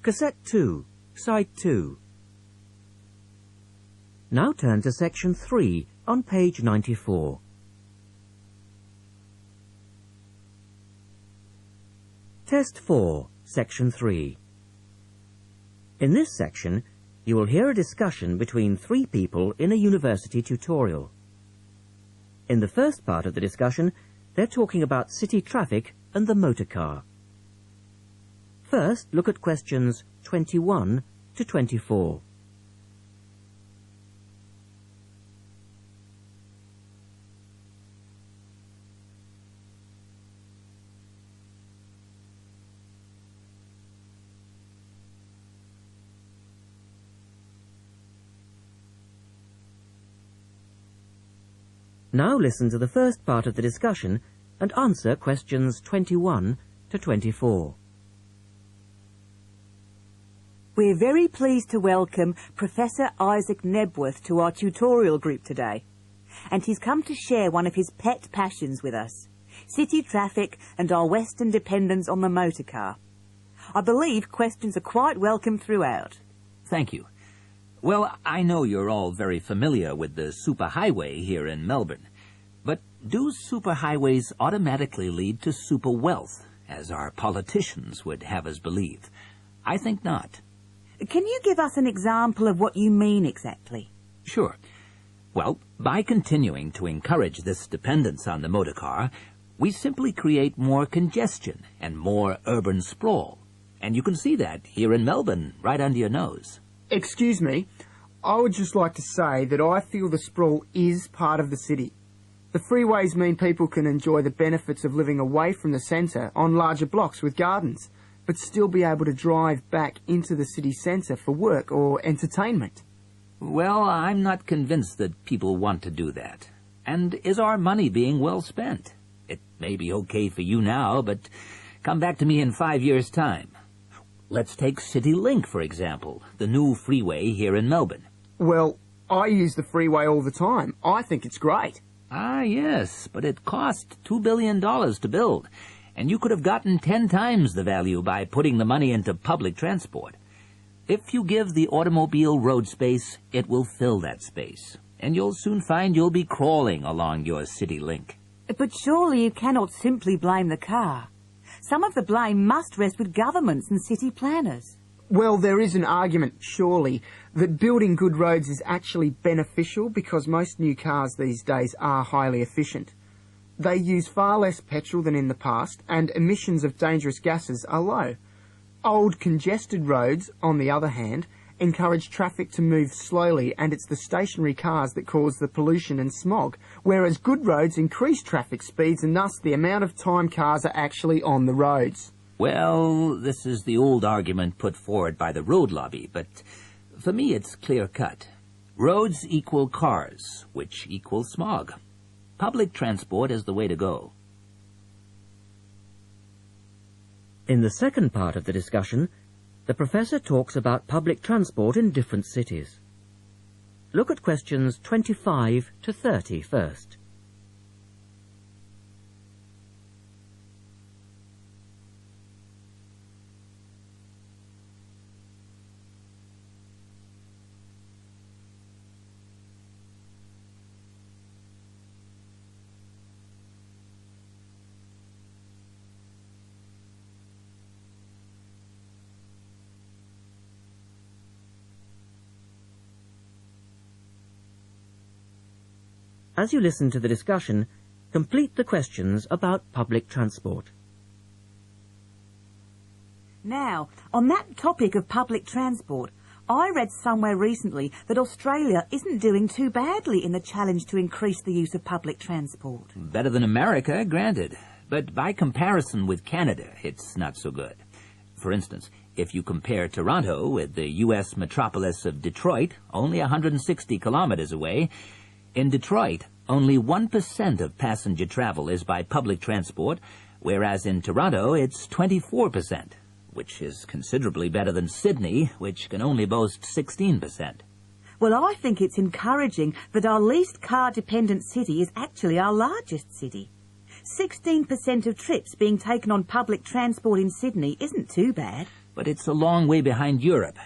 Cassette 2, Side 2. Now turn to Section 3 on page 94. Test 4, Section 3. In this section, you will hear a discussion between three people in a university tutorial. In the first part of the discussion, they're talking about city traffic and the motor car. First, look at questions 21 to 24. Now listen to the first part of the discussion and answer questions 21 to 24. We're very pleased to welcome Professor Isaac Nebworth to our tutorial group today. And he's come to share one of his pet passions with us, city traffic and our Western dependence on the motor car. I believe questions are quite welcome throughout. Thank you. Well, I know you're all very familiar with the superhighway here in Melbourne, but do superhighways automatically lead to super wealth, as our politicians would have us believe? I think not. Can you give us an example of what you mean exactly? Sure. Well, by continuing to encourage this dependence on the motor car, we simply create more congestion and more urban sprawl. And you can see that here in Melbourne, right under your nose. Excuse me, I would just like to say that I feel the sprawl is part of the city. The freeways mean people can enjoy the benefits of living away from the centre on larger blocks with gardens, but still be able to drive back into the city centre for work or entertainment. Well, I'm not convinced that people want to do that. And is our money being well spent? It may be okay for you now, but come back to me in 5 years' time. Let's take CityLink, for example, the new freeway here in Melbourne. Well, I use the freeway all the time. I think it's great. Ah, yes, but it cost $2 billion to build, and you could have gotten 10 times the value by putting the money into public transport. If you give the automobile road space, it will fill that space, and you'll soon find you'll be crawling along your CityLink. But surely you cannot simply blame the car. Some of the blame must rest with governments and city planners. Well, there is an argument, surely, that building good roads is actually beneficial because most new cars these days are highly efficient. They use far less petrol than in the past, and emissions of dangerous gases are low. Old, congested roads, on the other hand, encourage traffic to move slowly, and it's the stationary cars that cause the pollution and smog, whereas good roads increase traffic speeds and thus the amount of time cars are actually on the roads. Well, this is the old argument put forward by the road lobby, but for me it's clear-cut. Roads equal cars, which equals smog. Public transport is the way to go. In the second part of the discussion, the professor talks about public transport in different cities. Look at questions 25 to 30 first. As you listen to the discussion, complete the questions about public transport. Now, on that topic of public transport, I read somewhere recently that Australia isn't doing too badly in the challenge to increase the use of public transport. Better than America, granted. But by comparison with Canada, it's not so good. For instance, if you compare Toronto with the U.S. metropolis of Detroit, only 160 kilometers away, in Detroit, only 1% of passenger travel is by public transport, whereas in Toronto it's 24%, which is considerably better than Sydney, which can only boast 16%. Well, I think it's encouraging that our least car-dependent city is actually our largest city. 16% of trips being taken on public transport in Sydney isn't too bad. but it's a long way behind Europe.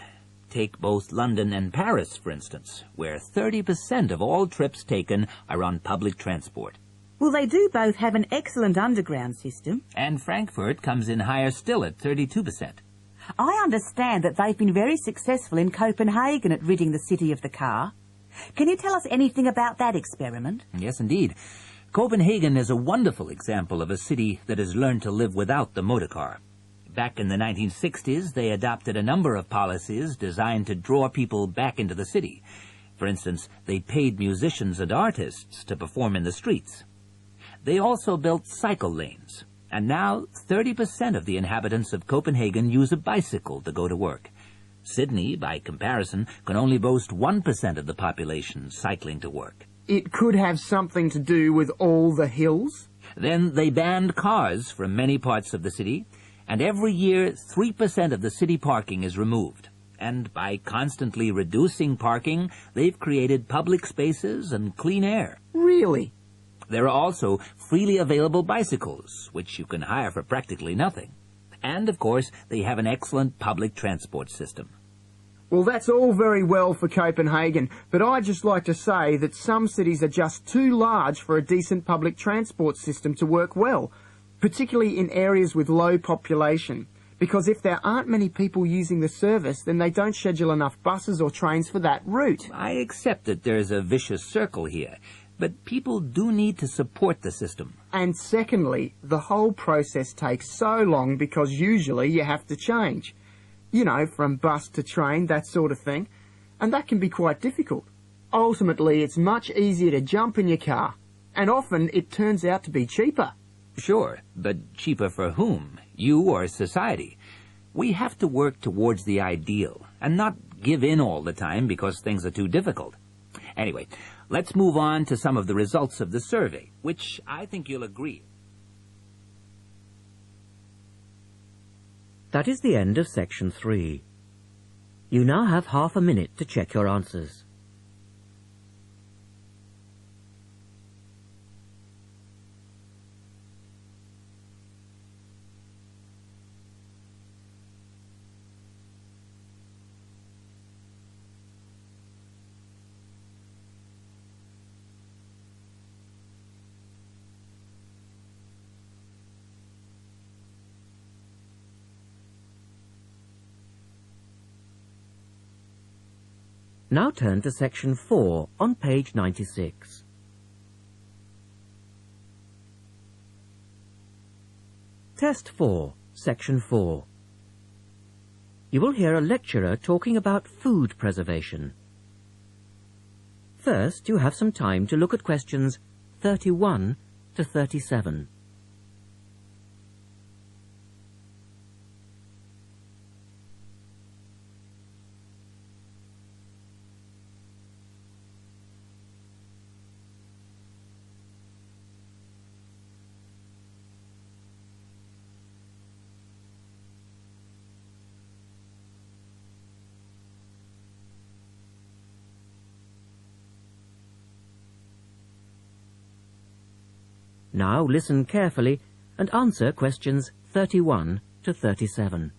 Take both London and Paris, for instance, where 30% of all trips taken are on public transport. Well, they do both have an excellent underground system. And Frankfurt comes in higher still at 32%. I understand that they've been very successful in Copenhagen at ridding the city of the car. Can you tell us anything about that experiment? Yes, indeed. Copenhagen is a wonderful example of a city that has learned to live without the motor car. Back in the 1960s, they adopted a number of policies designed to draw people back into the city. For instance, they paid musicians and artists to perform in the streets. They also built cycle lanes, and now 30% of the inhabitants of Copenhagen use a bicycle to go to work. Sydney, by comparison, can only boast 1% of the population cycling to work. It could have something to do with all the hills? Then they banned cars from many parts of the city, and every year 3% of the city parking is removed. And by constantly reducing parking, they've created public spaces and clean air. Really? There are also freely available bicycles, which you can hire for practically nothing. And, of course, they have an excellent public transport system. Well, that's all very well for Copenhagen, but I'd just like to say that some cities are just too large for a decent public transport system to work well, particularly in areas with low population. Because if there aren't many people using the service, then they don't schedule enough buses or trains for that route. I accept that there's a vicious circle here, but people do need to support the system. And secondly, the whole process takes so long because usually you have to change. You know, from bus to train, that sort of thing. And that can be quite difficult. Ultimately, it's much easier to jump in your car. And often it turns out to be cheaper. Sure, but cheaper for whom? You or society? We have to work towards the ideal and not give in all the time because things are too difficult. Anyway, let's move on to some of the results of the survey, which I think you'll agree. That is the end of section 3. You now have half a minute to check your answers. Now turn to section 4 on page 96. Test 4, section 4. You will hear a lecturer talking about food preservation. First, you have some time to look at questions 31 to 37. Now listen carefully and answer questions 31 to 37.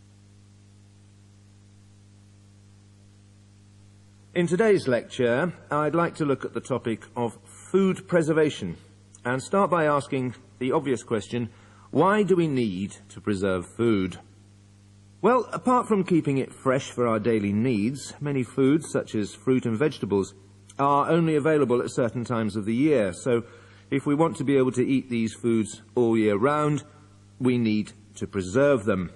In today's lecture, I'd like to look at the topic of food preservation and start by asking the obvious question, why do we need to preserve food? Well, apart from keeping it fresh for our daily needs, many foods, such as fruit and vegetables, are only available at certain times of the year, so if we want to be able to eat these foods all year round, we need to preserve them.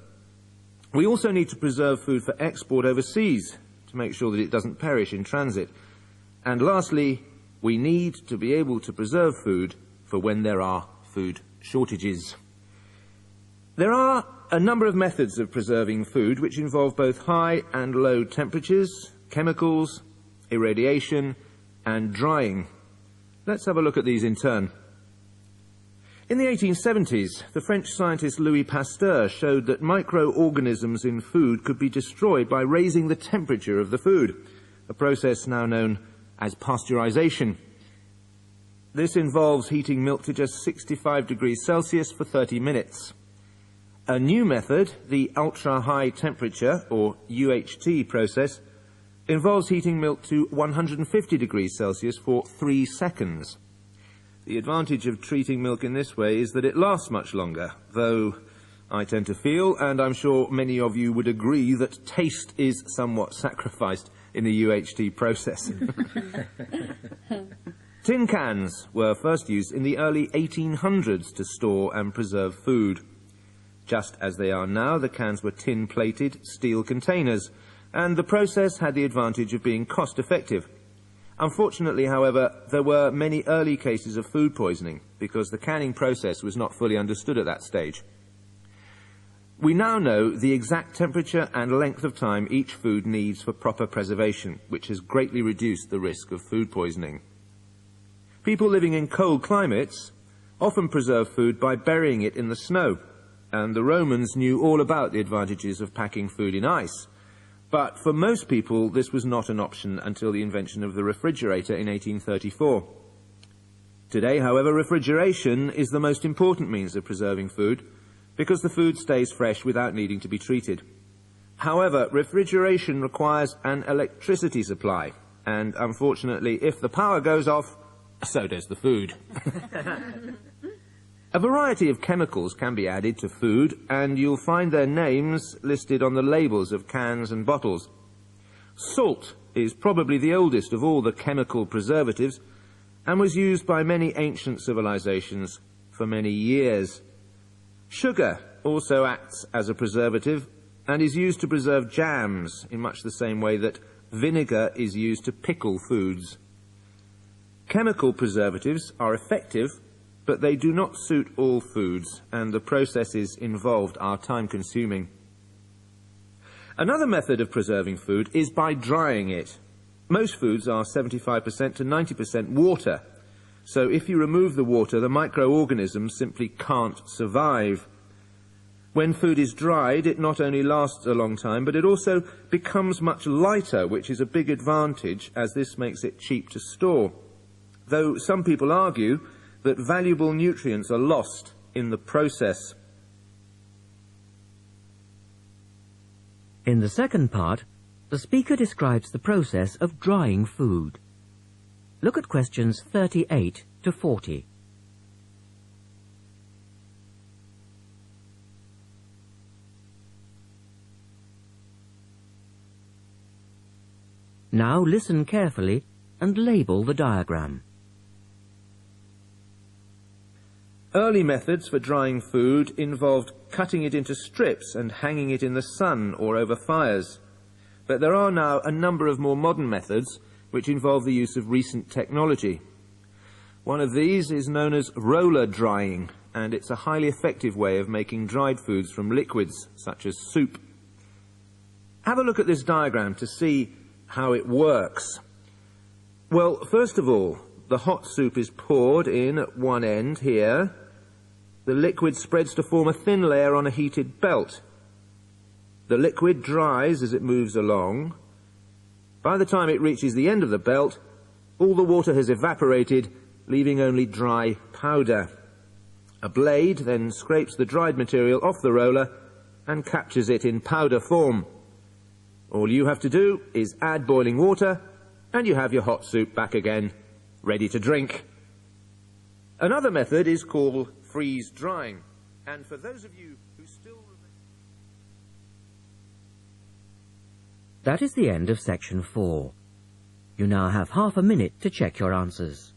We also need to preserve food for export overseas to make sure that it doesn't perish in transit. And lastly, we need to be able to preserve food for when there are food shortages. There are a number of methods of preserving food which involve both high and low temperatures, chemicals, irradiation, and drying. Let's have a look at these in turn. In the 1870s, the French scientist Louis Pasteur showed that microorganisms in food could be destroyed by raising the temperature of the food, a process now known as pasteurization. This involves heating milk to just 65 degrees Celsius for 30 minutes. A new method, the ultra-high temperature, or UHT process, involves heating milk to 150 degrees Celsius for 3 seconds. The advantage of treating milk in this way is that it lasts much longer, though I tend to feel, and I'm sure many of you would agree, that taste is somewhat sacrificed in the UHT process. Tin cans were first used in the early 1800s to store and preserve food. Just as they are now, the cans were tin-plated steel containers, and the process had the advantage of being cost-effective. Unfortunately, however, there were many early cases of food poisoning, because the canning process was not fully understood at that stage. We now know the exact temperature and length of time each food needs for proper preservation, which has greatly reduced the risk of food poisoning. People living in cold climates often preserve food by burying it in the snow, and the Romans knew all about the advantages of packing food in ice. But for most people, this was not an option until the invention of the refrigerator in 1834. Today, however, refrigeration is the most important means of preserving food, because the food stays fresh without needing to be treated. However, refrigeration requires an electricity supply, and unfortunately, if the power goes off, so does the food. A variety of chemicals can be added to food, and you'll find their names listed on the labels of cans and bottles. Salt is probably the oldest of all the chemical preservatives, and was used by many ancient civilizations for many years. Sugar also acts as a preservative, and is used to preserve jams in much the same way that vinegar is used to pickle foods. Chemical preservatives are effective, but they do not suit all foods, and the processes involved are time-consuming. Another method of preserving food is by drying it. Most foods are 75% to 90% water, so if you remove the water, the microorganisms simply can't survive. When food is dried, it not only lasts a long time, but it also becomes much lighter, which is a big advantage, as this makes it cheap to store. Though some people argue that valuable nutrients are lost in the process. In the second part, the speaker describes the process of drying food. Look at questions 38 to 40. Now listen carefully and label the diagram. Early methods for drying food involved cutting it into strips and hanging it in the sun or over fires. But there are now a number of more modern methods which involve the use of recent technology. One of these is known as roller drying, and it's a highly effective way of making dried foods from liquids, such as soup. Have a look at this diagram to see how it works. Well, first of all, the hot soup is poured in at one end here. The liquid spreads to form a thin layer on a heated belt. The liquid dries as it moves along. By the time it reaches the end of the belt, all the water has evaporated, leaving only dry powder. A blade then scrapes the dried material off the roller and captures it in powder form. All you have to do is add boiling water, and you have your hot soup back again, ready to drink. Another method is called freeze drying, and for those of you who still remember... That is the end of section 4. You now have half a minute to check your answers.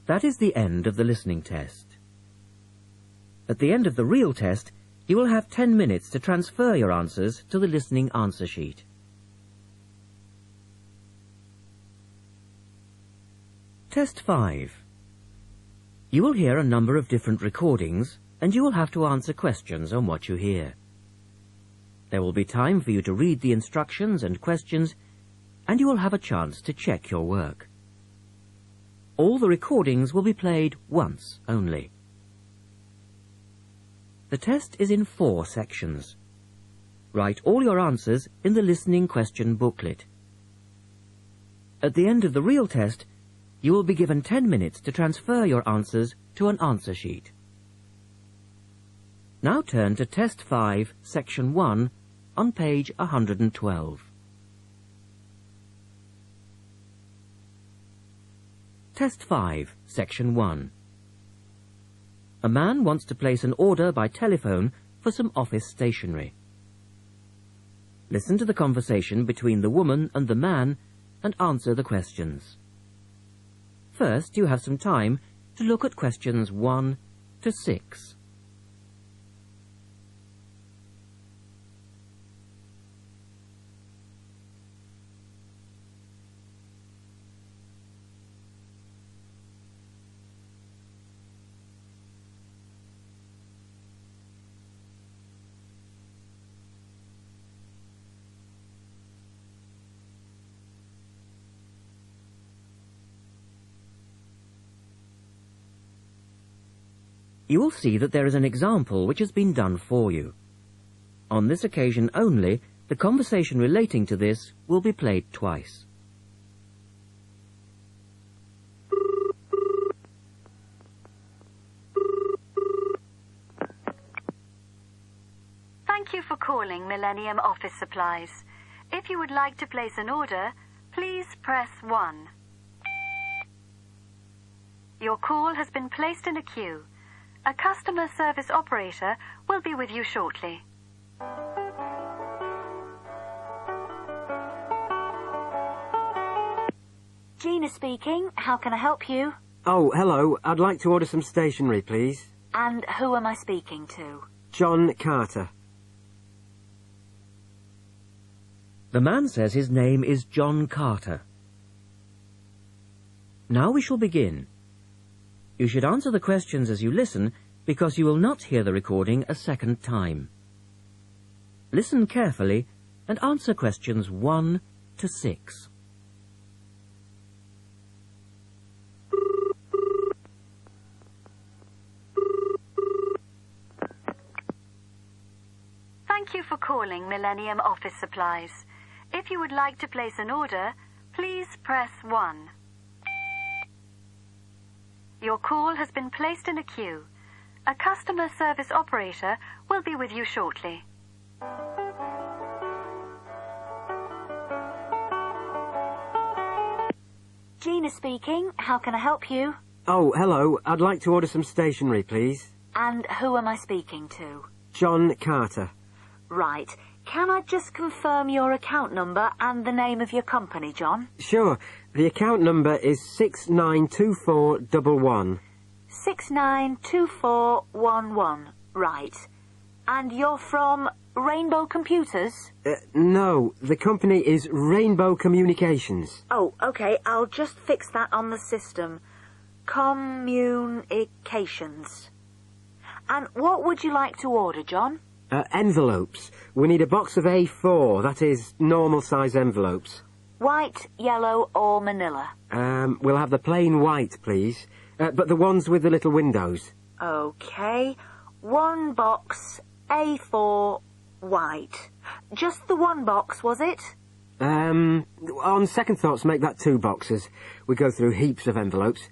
That is the end of the listening test. At the end of the real test, you will have 10 minutes to transfer your answers to the listening answer sheet. Test 5. You will hear a number of different recordings, and you will have to answer questions on what you hear. There will be time for you to read the instructions and questions, and you will have a chance to check your work. All the recordings will be played once only. The test is in 4 sections. Write all your answers in the listening question booklet. At the end of the real test, you will be given 10 minutes to transfer your answers to an answer sheet. Now turn to Test 5, Section 1, on page 112. Test 5, Section 1. A man wants to place an order by telephone for some office stationery. Listen to the conversation between the woman and the man and answer the questions. First, you have some time to look at questions 1 to 6. You will see that there is an example which has been done for you. On this occasion only, the conversation relating to this will be played twice. Thank you for calling Millennium Office Supplies. If you would like to place an order, please press 1. Your call has been placed in a queue. A customer service operator will be with you shortly. Gina speaking. How can I help you? Oh, hello. I'd like to order some stationery, please. And who am I speaking to? John Carter. The man says his name is John Carter. Now we shall begin. You should answer the questions as you listen, because you will not hear the recording a second time. Listen carefully and answer questions 1 to 6. Thank you for calling Millennium Office Supplies. If you would like to place an order, please press 1. Your call has been placed in a queue. A customer service operator will be with you shortly. Gina speaking. How can I help you? Oh, hello. I'd like to order some stationery, please. And who am I speaking to? John Carter. Right. Can I just confirm your account number and the name of your company, John? Sure. The account number is 692411. 692411. Right. And you're from Rainbow Computers? No, the company is Rainbow Communications. Oh, okay. I'll just fix that on the system. Communications. And what would you like to order, John? Envelopes. We need a box of A4, that is, normal size envelopes. White, yellow, or manila? We'll have the plain white, please. But the ones with the little windows. Okay. 1 box, A4, white. Just the 1 box, was it? On second thoughts, make that 2 boxes. We go through heaps of envelopes.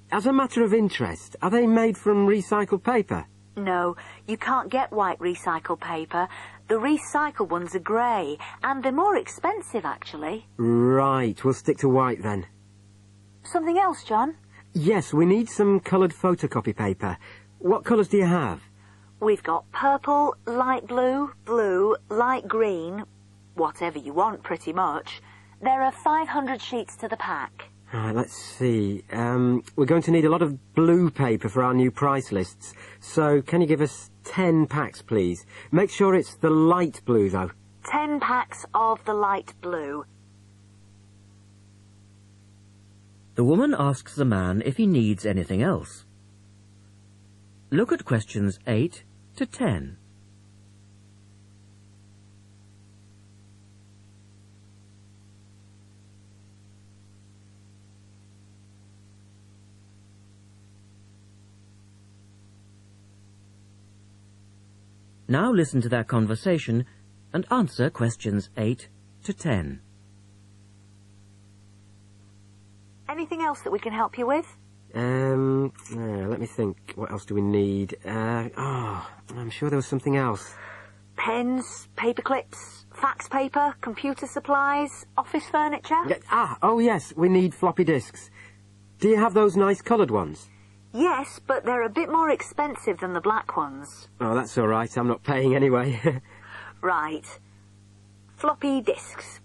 As a matter of interest, are they made from recycled paper? No, you can't get white recycled paper. The recycled ones are grey, and they're more expensive, actually. Right, we'll stick to white then. Something else, John? Yes, we need some coloured photocopy paper. What colours do you have? We've got purple, light blue, blue, light green, whatever you want, pretty much. There are 500 sheets to the pack. Right, let's see. We're going to need a lot of blue paper for our new price lists. So, can you give us 10 packs, please? Make sure it's the light blue, though. 10 packs of the light blue. The woman asks the man if he needs anything else. Look at questions 8 to 10. Now listen to their conversation and answer questions 8 to 10. Anything else that we can help you with? Let me think. What else do we need? I'm sure there was something else. Pens, paper clips, fax paper, computer supplies, office furniture? Oh yes, we need floppy disks. Do you have those nice coloured ones? Yes, but they're a bit more expensive than the black ones. Oh, that's all right. I'm not paying anyway. Right. Floppy disks.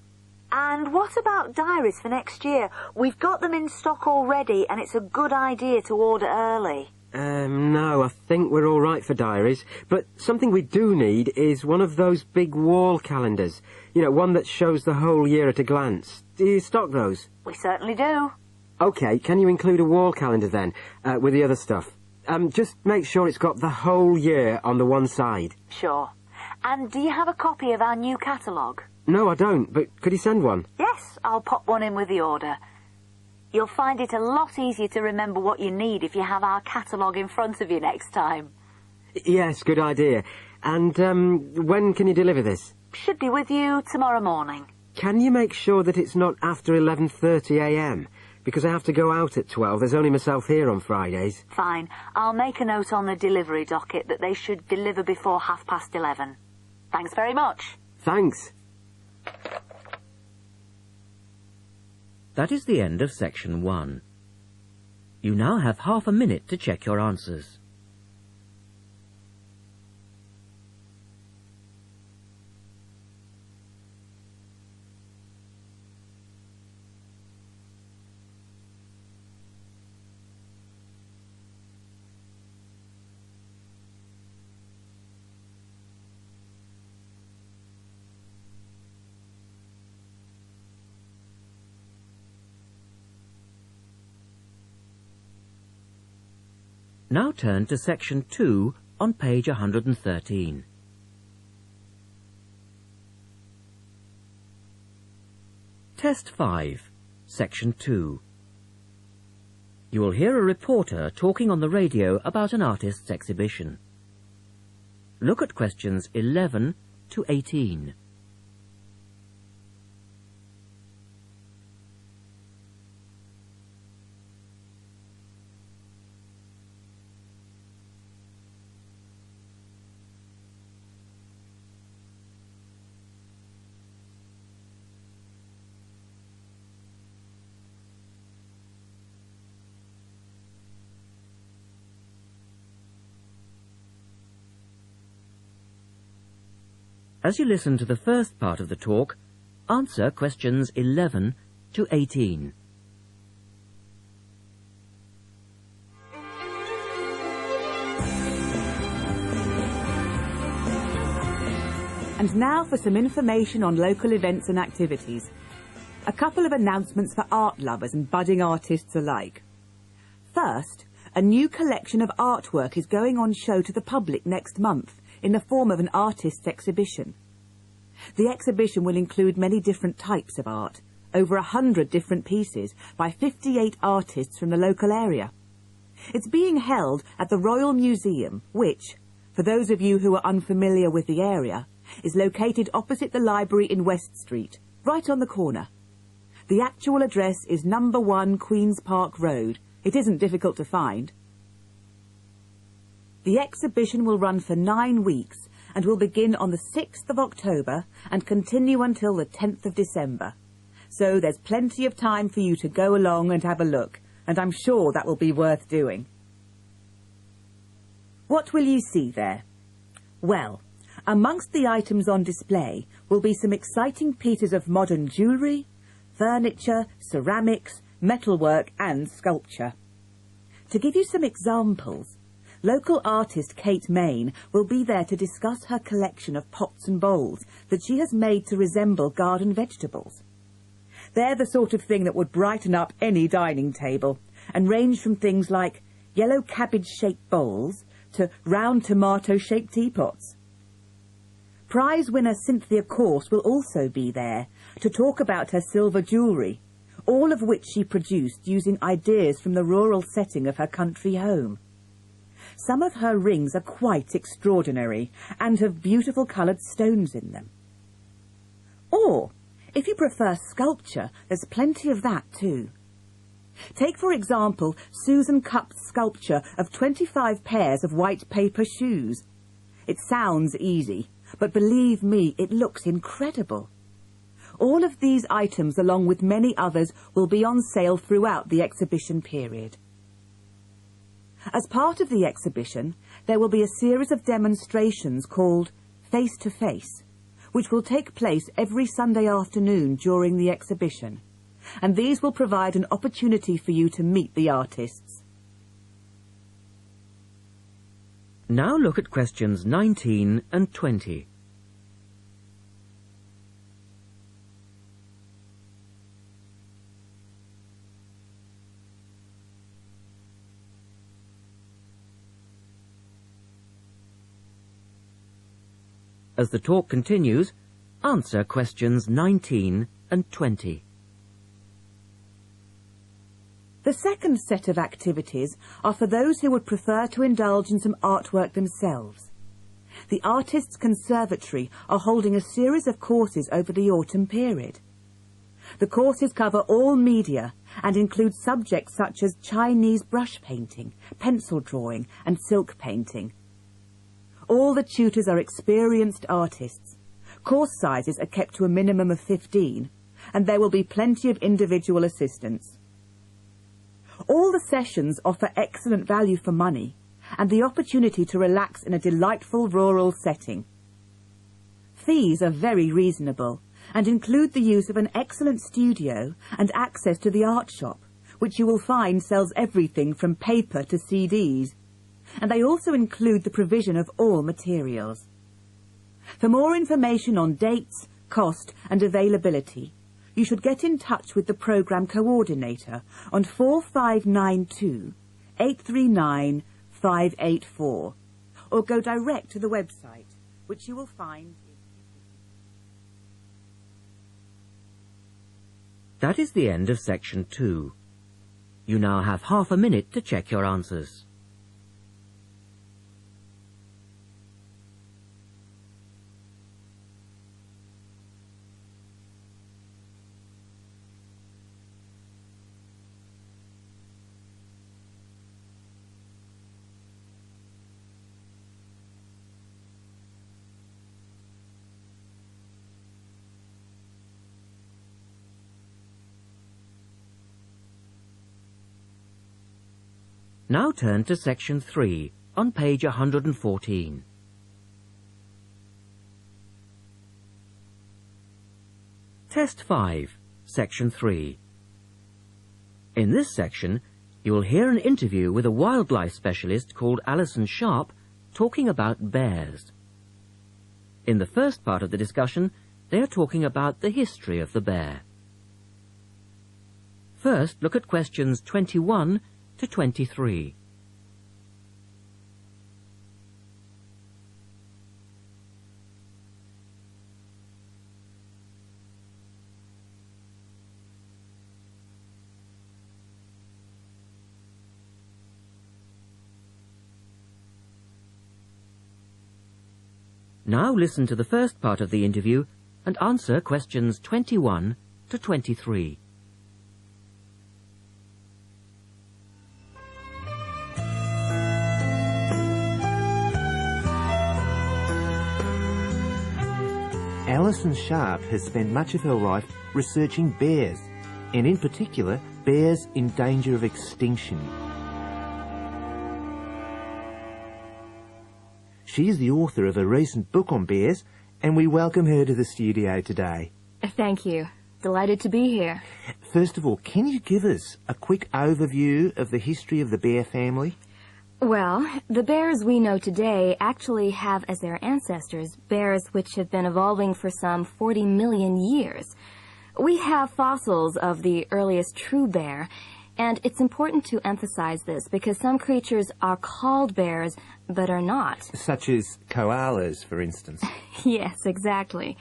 And what about diaries for next year? We've got them in stock already, and it's a good idea to order early. No, I think we're all right for diaries. But something we do need is one of those big wall calendars. You know, one that shows the whole year at a glance. Do you stock those? We certainly do. OK, can you include a wall calendar then, with the other stuff? Just make sure it's got the whole year on the one side. Sure. And do you have a copy of our new catalogue? No, I don't, but could you send one? Yes, I'll pop one in with the order. You'll find it a lot easier to remember what you need if you have our catalogue in front of you next time. Yes, good idea. And when can you deliver this? Should be with you tomorrow morning. Can you make sure that it's not after 11:30 a.m? Because I have to go out at 12. There's only myself here on Fridays. Fine. I'll make a note on the delivery docket that they should deliver before 11:30. Thanks very much. Thanks. That is the end of section 1. You now have half a minute to check your answers. Now turn to section 2 on page 113. Test 5, section 2. You will hear a reporter talking on the radio about an artist's exhibition. Look at questions 11 to 18. As you listen to the first part of the talk, answer questions 11 to 18. And now for some information on local events and activities. A couple of announcements for art lovers and budding artists alike. First, a new collection of artwork is going on show to the public next month in the form of an artist's exhibition. The exhibition will include many different types of art, over 100 different pieces by 58 artists from the local area. It's being held at the Royal Museum, which, for those of you who are unfamiliar with the area, is located opposite the library in West Street, right on the corner. The actual address is number 1 Queen's Park Road. It isn't difficult to find. The exhibition will run for 9 weeks and will begin on the 6th of October and continue until the 10th of December. So there's plenty of time for you to go along and have a look, and I'm sure that will be worth doing. What will you see there? Well, amongst the items on display will be some exciting pieces of modern jewellery, furniture, ceramics, metalwork and sculpture. To give you some examples, local artist Kate Main will be there to discuss her collection of pots and bowls that she has made to resemble garden vegetables. They're the sort of thing that would brighten up any dining table and range from things like yellow cabbage-shaped bowls to round tomato-shaped teapots. Prize winner Cynthia Corse will also be there to talk about her silver jewellery, all of which she produced using ideas from the rural setting of her country home. Some of her rings are quite extraordinary and have beautiful coloured stones in them. Or, if you prefer sculpture, there's plenty of that too. Take, for example, Susan Cupp's sculpture of 25 pairs of white paper shoes. It sounds easy, but believe me, it looks incredible. All of these items, along with many others, will be on sale throughout the exhibition period. As part of the exhibition, there will be a series of demonstrations called Face to Face, which will take place every Sunday afternoon during the exhibition, and these will provide an opportunity for you to meet the artists. Now look at questions 19 and 20. As the talk continues, answer questions 19 and 20. The second set of activities are for those who would prefer to indulge in some artwork themselves. The Artists' Conservatory are holding a series of courses over the autumn period. The courses cover all media and include subjects such as Chinese brush painting, pencil drawing and silk painting. All the tutors are experienced artists. Course sizes are kept to a minimum of 15, and there will be plenty of individual assistance. All the sessions offer excellent value for money and the opportunity to relax in a delightful rural setting. Fees are very reasonable and include the use of an excellent studio and access to the art shop, which you will find sells everything from paper to CDs. And they also include the provision of all materials. For more information on dates, cost and availability, you should get in touch with the programme coordinator on 4592 839 584 or go direct to the website, which you will find. That is the end of section 2. You now have half a minute to check your answers. Now turn to section 3 on page 114. Test 5, section 3. In this section, you will hear an interview with a wildlife specialist called Alison Sharp talking about bears. In the first part of the discussion, they are talking about the history of the bear. First, look at questions 21 to 23. Now listen to the first part of the interview and answer questions 21 to 23. Alison Sharp has spent much of her life researching bears, and in particular, bears in danger of extinction. She is the author of a recent book on bears, and we welcome her to the studio today. Thank you. Delighted to be here. First of all, can you give us a quick overview of the history of the bear family? Well, the bears we know today actually have as their ancestors bears which have been evolving for some 40 million years. We have fossils of the earliest true bear, and it's important to emphasize this because some creatures are called bears but are not. Such as koalas, for instance. Yes, exactly.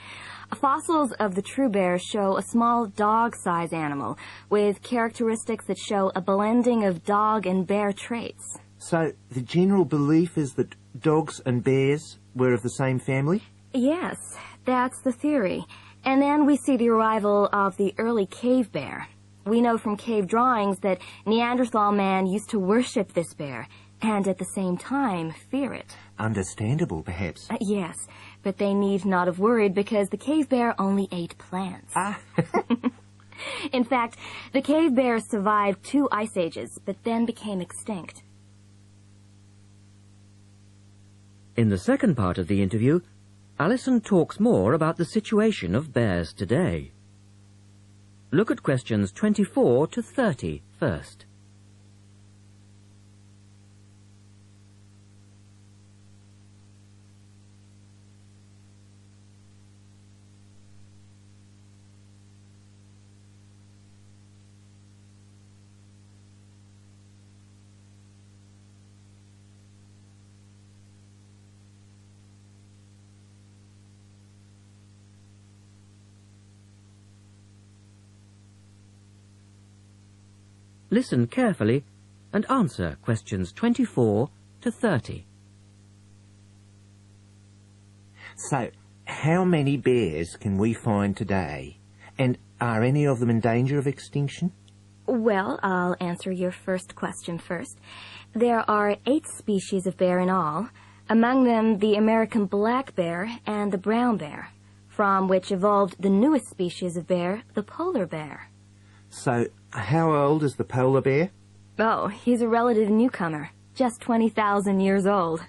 Fossils of the true bear show a small dog-sized animal with characteristics that show a blending of dog and bear traits. So the general belief is that dogs and bears were of the same family? Yes, that's the theory. And then we see the arrival of the early cave bear. We know from cave drawings that Neanderthal man used to worship this bear, and at the same time fear it. Understandable, perhaps. Yes, but they need not have worried because the cave bear only ate plants. In fact, the cave bear survived 2 ice ages, but then became extinct. In the second part of the interview, Alison talks more about the situation of bears today. Look at questions 24 to 30 first. Listen carefully and answer questions 24 to 30. So, how many bears can we find today? And are any of them in danger of extinction? Well, I'll answer your first question first. There are 8 species of bear in all, among them the American black bear and the brown bear, from which evolved the newest species of bear, the polar bear. So, how old is the polar bear? Oh, he's a relative newcomer, just 20,000 years old.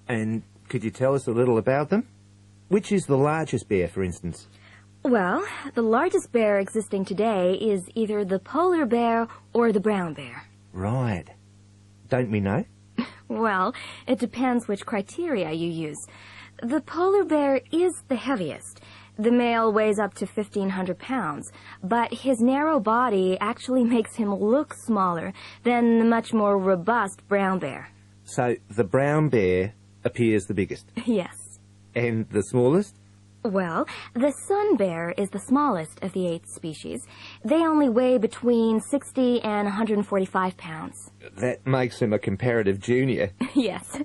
And could you tell us a little about them? Which is the largest bear, for instance? Well, the largest bear existing today is either the polar bear or the brown bear. Right. Don't we know? Well, it depends which criteria you use. The polar bear is the heaviest. The male weighs up to 1,500 pounds, but his narrow body actually makes him look smaller than the much more robust brown bear. So, the brown bear appears the biggest. Yes. And the smallest? Well, the sun bear is the smallest of the 8 species. They only weigh between 60 and 145 pounds. That makes him a comparative junior. Yes.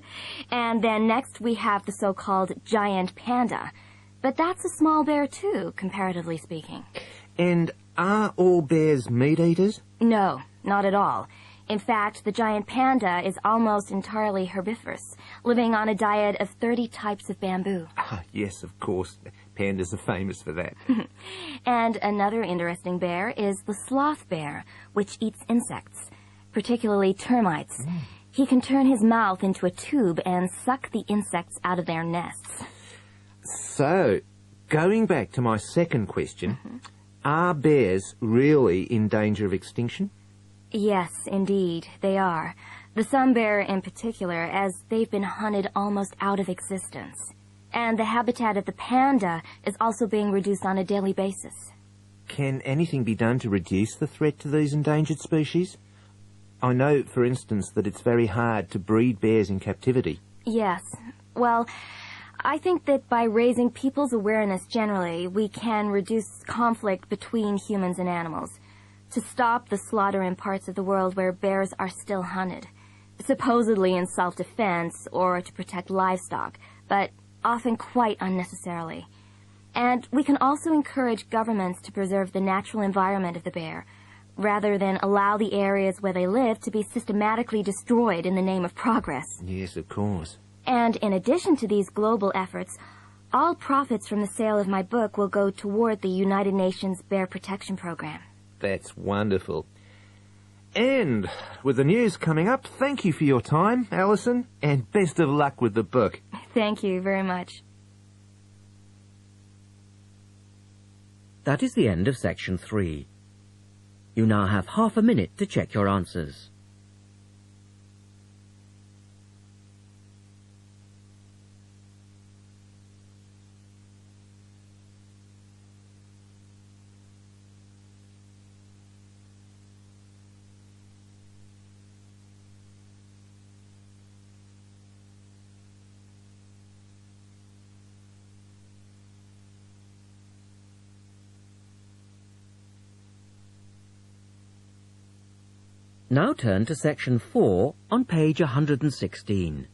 And then next we have the so-called giant panda. But that's a small bear too, comparatively speaking. And are all bears meat eaters? No, not at all. In fact, the giant panda is almost entirely herbivorous, living on a diet of 30 types of bamboo. Ah, yes, of course. Pandas are famous for that. And another interesting bear is the sloth bear, which eats insects, particularly termites. He can turn his mouth into a tube and suck the insects out of their nests. So, going back to my second question, are bears really in danger of extinction? Yes, indeed, they are. The sun bear in particular, as they've been hunted almost out of existence. And the habitat of the panda is also being reduced on a daily basis. Can anything be done to reduce the threat to these endangered species? I know, for instance, that it's very hard to breed bears in captivity. Yes. Well, I think that by raising people's awareness generally, we can reduce conflict between humans and animals, to stop the slaughter in parts of the world where bears are still hunted, supposedly in self-defense or to protect livestock, but often quite unnecessarily. And we can also encourage governments to preserve the natural environment of the bear, rather than allow the areas where they live to be systematically destroyed in the name of progress. Yes, of course. And in addition to these global efforts, all profits from the sale of my book will go toward the United Nations Bear Protection Program. That's wonderful. And with the news coming up, thank you for your time, Alison, and best of luck with the book. Thank you very much. That is the end of section 3. You now have half a minute to check your answers. Now turn to section 4 on page 116.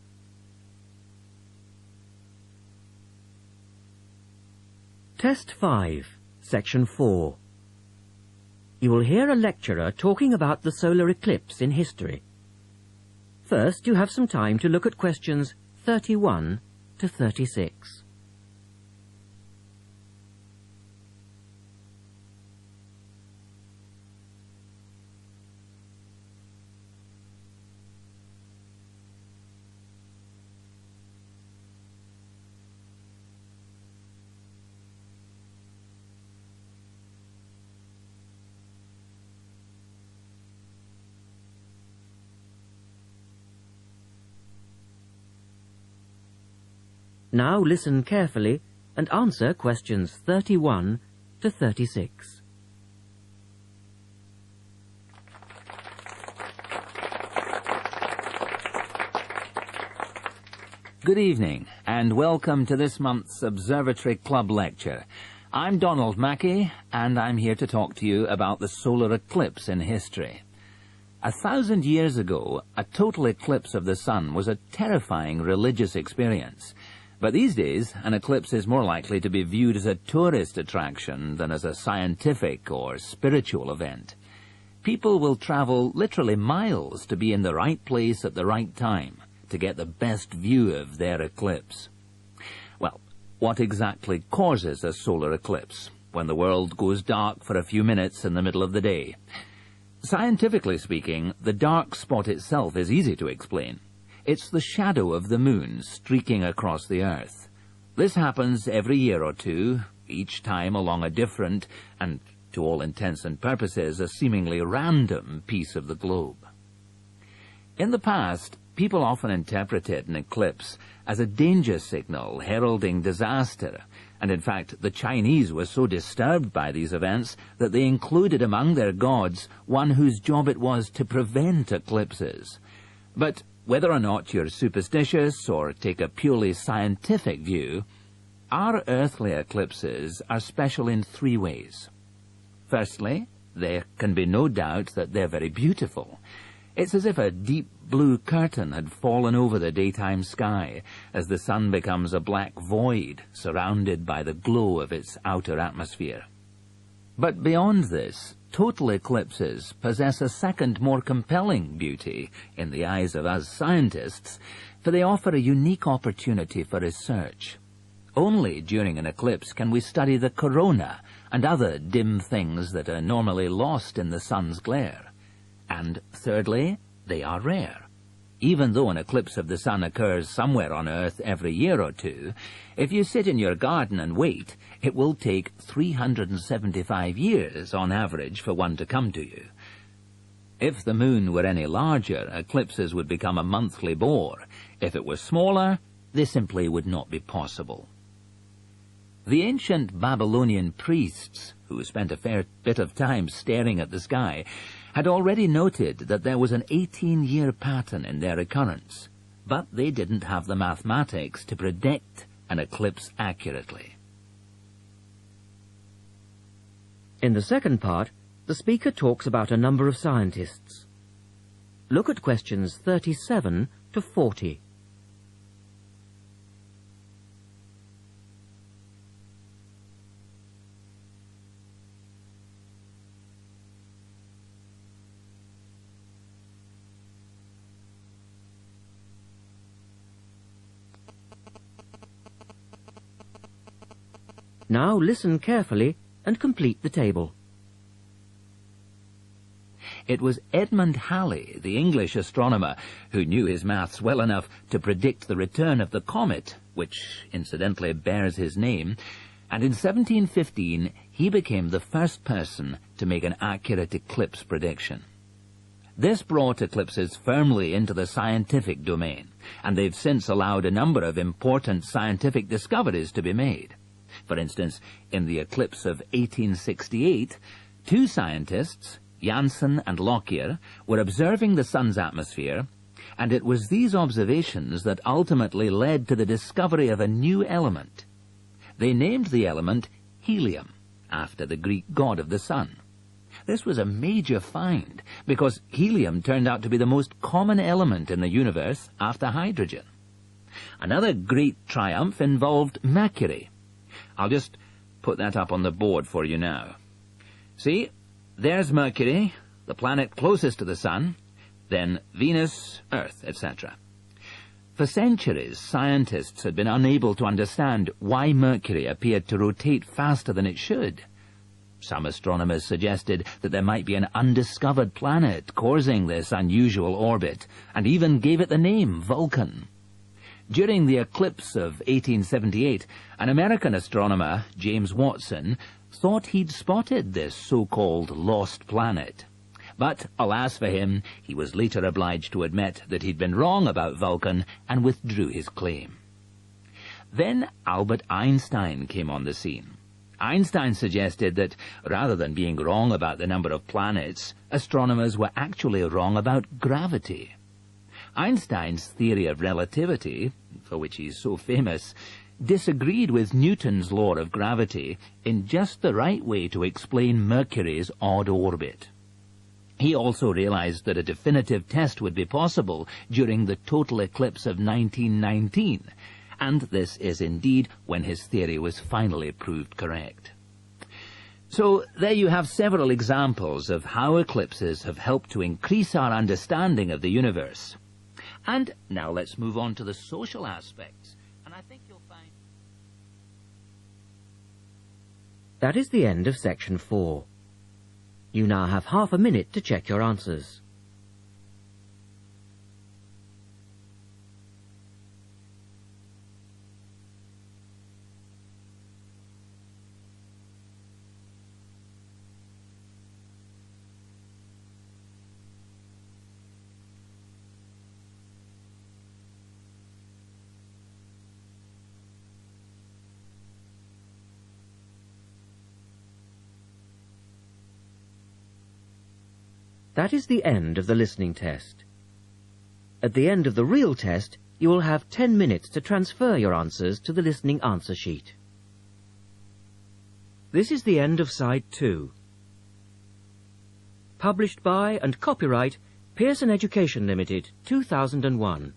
Test 5, section 4. You will hear a lecturer talking about the solar eclipse in history. First, you have some time to look at questions 31 to 36. Now listen carefully and answer questions 31 to 36. Good evening, and welcome to this month's Observatory Club lecture. I'm Donald Mackey, and I'm here to talk to you about the solar eclipse in history. 1,000 years ago, a total eclipse of the sun was a terrifying religious experience. But these days, an eclipse is more likely to be viewed as a tourist attraction than as a scientific or spiritual event. People will travel literally miles to be in the right place at the right time to get the best view of their eclipse. Well, what exactly causes a solar eclipse when the world goes dark for a few minutes in the middle of the day? Scientifically speaking, the dark spot itself is easy to explain. It's the shadow of the moon streaking across the Earth. This happens every year or two, each time along a different, and to all intents and purposes, a seemingly random piece of the globe. In the past, people often interpreted an eclipse as a danger signal heralding disaster, and in fact the Chinese were so disturbed by these events that they included among their gods one whose job it was to prevent eclipses. But whether or not you're superstitious or take a purely scientific view, our earthly eclipses are special in 3 ways. Firstly, there can be no doubt that they're very beautiful. It's as if a deep blue curtain had fallen over the daytime sky as the sun becomes a black void surrounded by the glow of its outer atmosphere. But beyond this, total eclipses possess a second, more compelling beauty in the eyes of us scientists, for they offer a unique opportunity for research. Only during an eclipse can we study the corona and other dim things that are normally lost in the sun's glare. And thirdly, they are rare. Even though an eclipse of the sun occurs somewhere on Earth every year or two, if you sit in your garden and wait, it will take 375 years on average for one to come to you. If the moon were any larger, eclipses would become a monthly bore. If it were smaller, they simply would not be possible. The ancient Babylonian priests, who spent a fair bit of time staring at the sky, had already noted that there was an 18-year pattern in their occurrence, but they didn't have the mathematics to predict an eclipse accurately. In the second part, the speaker talks about a number of scientists. Look at questions 37 to 40. Now listen carefully and complete the table. It was Edmund Halley, the English astronomer, who knew his maths well enough to predict the return of the comet, which incidentally bears his name, and in 1715 he became the first person to make an accurate eclipse prediction. This brought eclipses firmly into the scientific domain, and they've since allowed a number of important scientific discoveries to be made. For instance, in the eclipse of 1868, 2 scientists, Janssen and Lockyer, were observing the sun's atmosphere, and it was these observations that ultimately led to the discovery of a new element. They named the element helium, after the Greek god of the sun. This was a major find, because helium turned out to be the most common element in the universe after hydrogen. Another great triumph involved Mercury. I'll just put that up on the board for you now. See, there's Mercury, the planet closest to the Sun, then Venus, Earth, etc. For centuries, scientists had been unable to understand why Mercury appeared to rotate faster than it should. Some astronomers suggested that there might be an undiscovered planet causing this unusual orbit, and even gave it the name Vulcan. During the eclipse of 1878, an American astronomer, James Watson, thought he'd spotted this so-called lost planet. But, alas for him, he was later obliged to admit that he'd been wrong about Vulcan and withdrew his claim. Then Albert Einstein came on the scene. Einstein suggested that, rather than being wrong about the number of planets, astronomers were actually wrong about gravity. Einstein's theory of relativity, for which he's so famous, disagreed with Newton's law of gravity in just the right way to explain Mercury's odd orbit. He also realized that a definitive test would be possible during the total eclipse of 1919, and this is indeed when his theory was finally proved correct. So there you have several examples of how eclipses have helped to increase our understanding of the universe. And now let's move on to the social aspects, and I think you'll find... That is the end of section 4. You now have half a minute to check your answers. That is the end of the listening test. At the end of the real test, you will have 10 minutes to transfer your answers to the listening answer sheet. This is the end of side 2. Published by and copyright Pearson Education Limited, 2001.